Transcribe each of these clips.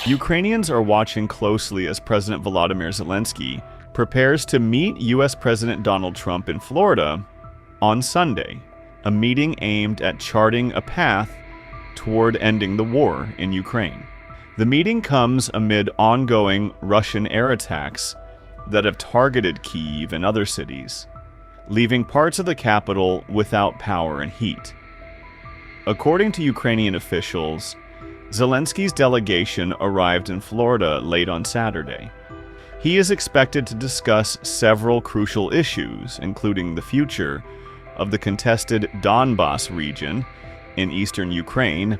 Ukrainians are watching closely as President Volodymyr Zelensky prepares to meet U.S. President Donald Trump in Florida on Sunday, a meeting aimed at charting a path toward ending the war in Ukraine. The meeting comes amid ongoing Russian air attacks that have targeted Kyiv and other cities, leaving parts of the capital without power and heat. According to Ukrainian officials, Zelensky's delegation arrived in Florida late on Saturday. He is expected to discuss several crucial issues, including the future of the contested Donbas region in eastern Ukraine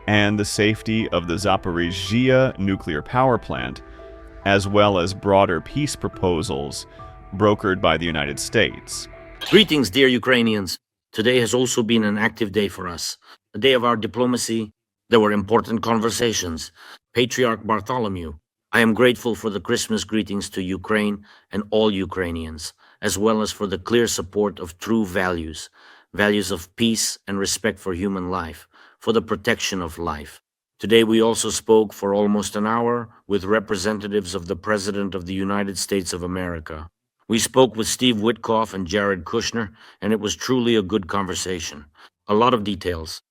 and the safety of the Zaporizhzhia nuclear power plant, as well as broader peace proposals brokered by the United States. Greetings, dear Ukrainians. Today has also been an active day for us, a day of our diplomacy. There were important conversations. Patriarch Bartholomew, I am grateful for the Christmas greetings to Ukraine and all Ukrainians, as well as for the clear support of true values of peace and respect for human life, for the protection of life. Today we also spoke for almost an hour with representatives of the President of the United States of America. We spoke with Steve Witkoff and Jared Kushner, and it was truly a good conversation. A lot of details.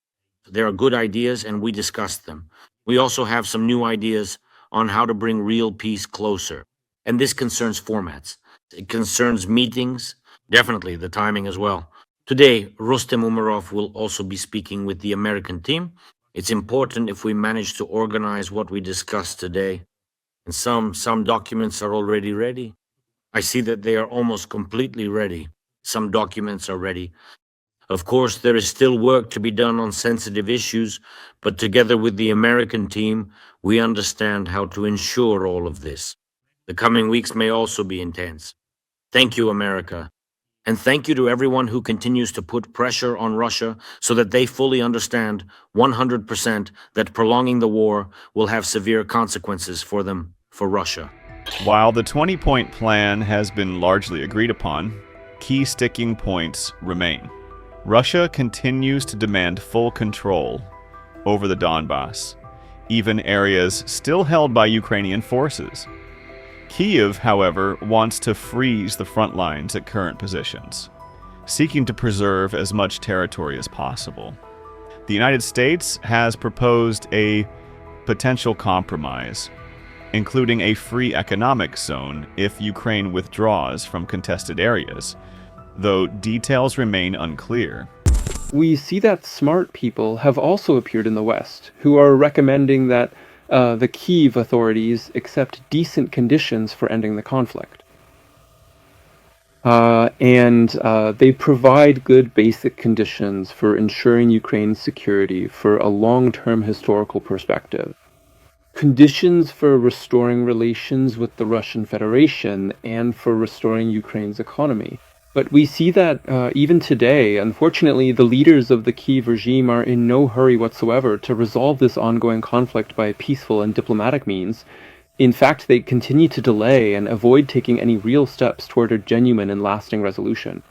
There are good ideas, and we discussed them. We also have some new ideas on how to bring real peace closer. And this concerns formats. It concerns meetings, definitely the timing as well. Today, Rustem Umarov will also be speaking with the American team. It's important if we manage to organize what we discussed today. And some documents are already ready. I see that they are almost completely ready. Some documents are ready. Of course, there is still work to be done on sensitive issues, but together with the American team, we understand how to ensure all of this. The coming weeks may also be intense. Thank you, America. And thank you to everyone who continues to put pressure on Russia so that they fully understand 100% that prolonging the war will have severe consequences for them, for Russia. While the 20-point plan has been largely agreed upon, key sticking points remain. Russia continues to demand full control over the Donbas, even areas still held by Ukrainian forces. Kyiv, however, wants to freeze the front lines at current positions, seeking to preserve as much territory as possible. The United States has proposed a potential compromise, including a free economic zone if Ukraine withdraws from contested areas, though details remain unclear. We see that smart people have also appeared in the West, who are recommending that the Kyiv authorities accept decent conditions for ending the conflict. And they provide good basic conditions for ensuring Ukraine's security for a long-term historical perspective. Conditions for restoring relations with the Russian Federation and for restoring Ukraine's economy. But we see that even today, unfortunately, the leaders of the Kyiv regime are in no hurry whatsoever to resolve this ongoing conflict by peaceful and diplomatic means. In fact, they continue to delay and avoid taking any real steps toward a genuine and lasting resolution.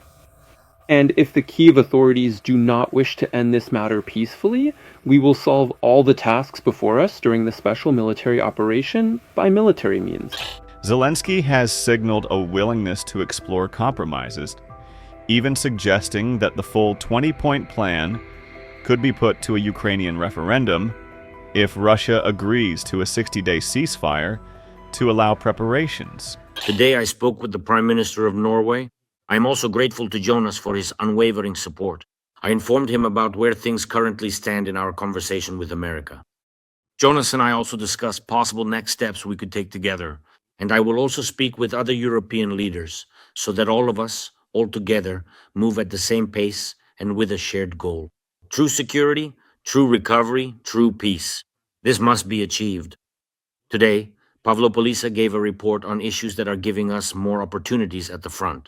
And if the Kyiv authorities do not wish to end this matter peacefully, we will solve all the tasks before us during the special military operation by military means. Zelensky has signaled a willingness to explore compromises, even suggesting that the full 20-point plan could be put to a Ukrainian referendum if Russia agrees to a 60-day ceasefire to allow preparations. Today I spoke with the Prime Minister of Norway. I am also grateful to Jonas for his unwavering support. I informed him about where things currently stand in our conversation with America. Jonas and I also discussed possible next steps we could take together. And I will also speak with other European leaders so that all of us, all together, move at the same pace and with a shared goal. True security, true recovery, true peace. This must be achieved. Today, Pavlopolisa gave a report on issues that are giving us more opportunities at the front.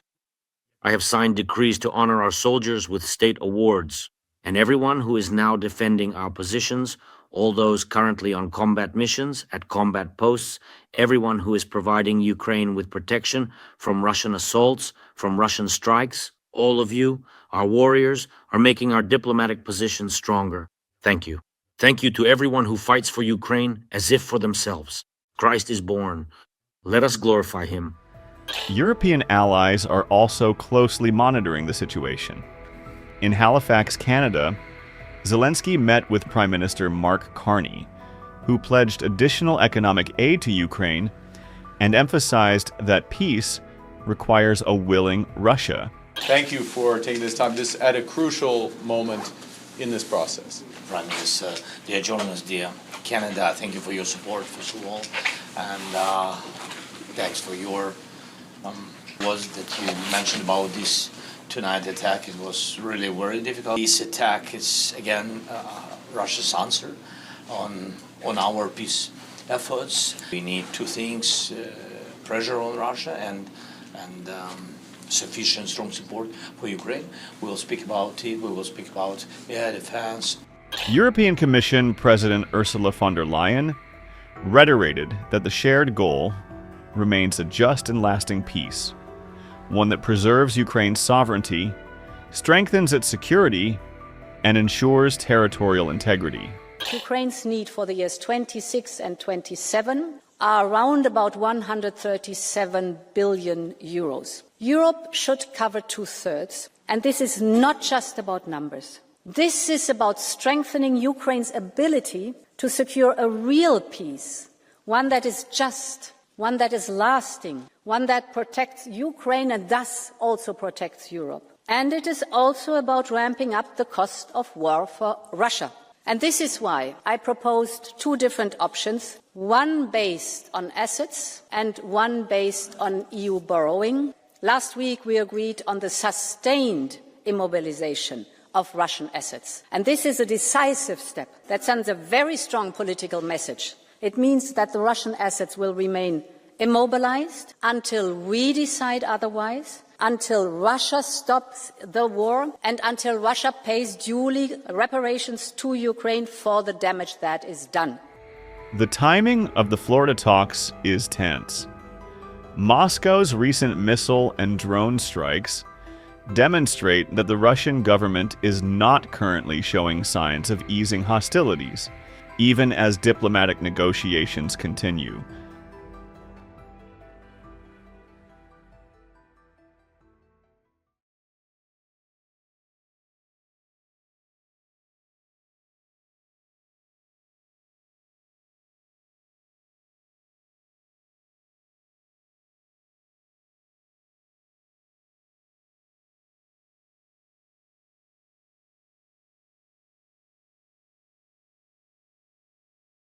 I have signed decrees to honor our soldiers with state awards, and everyone who is now defending our positions, all those currently on combat missions, at combat posts, everyone who is providing Ukraine with protection from Russian assaults, from Russian strikes, all of you, our warriors, are making our diplomatic position stronger. Thank you. Thank you to everyone who fights for Ukraine as if for themselves. Christ is born. Let us glorify him. European allies are also closely monitoring the situation. In Halifax, Canada, Zelensky met with Prime Minister Mark Carney, who pledged additional economic aid to Ukraine and emphasized that peace requires a willing Russia. Thank you for taking this time, just at a crucial moment in this process. Prime Minister, dear journalists, dear Canada, thank you for your support, first of all, and thanks for your words that you mentioned about this tonight attack. It was really very difficult. This attack is again Russia's answer on our peace efforts. We need two things: pressure on Russia and sufficient strong support for Ukraine. We will speak about it. We will speak about air defense. European Commission President Ursula von der Leyen reiterated that the shared goal remains a just and lasting peace, one that preserves Ukraine's sovereignty, strengthens its security, and ensures territorial integrity. Ukraine's need for the years 26 and 27 are around about 137 billion euros. Europe should cover 2/3, and this is not just about numbers. This is about strengthening Ukraine's ability to secure a real peace, one that is just, one that is lasting, one that protects Ukraine and thus also protects Europe. And it is also about ramping up the cost of war for Russia. And this is why I proposed two different options, one based on assets and one based on EU borrowing. Last week we agreed on the sustained immobilization of Russian assets. And this is a decisive step that sends a very strong political message. It means that the Russian assets will remain immobilized until we decide otherwise, until Russia stops the war, and until Russia pays duly reparations to Ukraine for the damage that is done. The timing of the Florida talks is tense. Moscow's recent missile and drone strikes demonstrate that the Russian government is not currently showing signs of easing hostilities, even as diplomatic negotiations continue.